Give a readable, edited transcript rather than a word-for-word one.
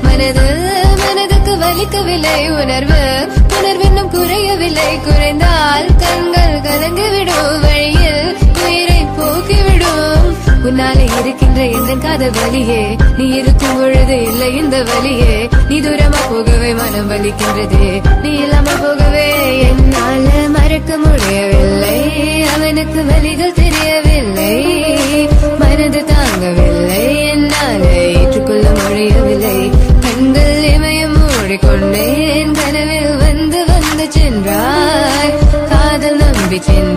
மனதுக்கு வலிக்கவில்லை உணர்வென்னும் குறையவில்லை. குறைந்தால் கண்கள் கலங்கிவிடும், வழியில் உயிரை போக்கிவிடும். உன்னாலே இருக்கின்ற எந்த காதல் வலியே, நீ இருக்கும் பொழுது இல்லை இந்த வலியே. நீ தூரமா போகவே மனம் வலிக்கின்றதே, நீ இல்லாம போகவே என்னால மறக்க முடியவில்லை. அவனுக்கு வலிகள் தெரியவில்லை, மனது தாங்கவில்லை, என்னால ஏற்றுக்கொள்ள முடியவில்லை. கண்கள் இமயம் மூடிக்கொண்டேன், கனவில் வந்து சென்றாய், காதல் நம்பி சென்றாய்.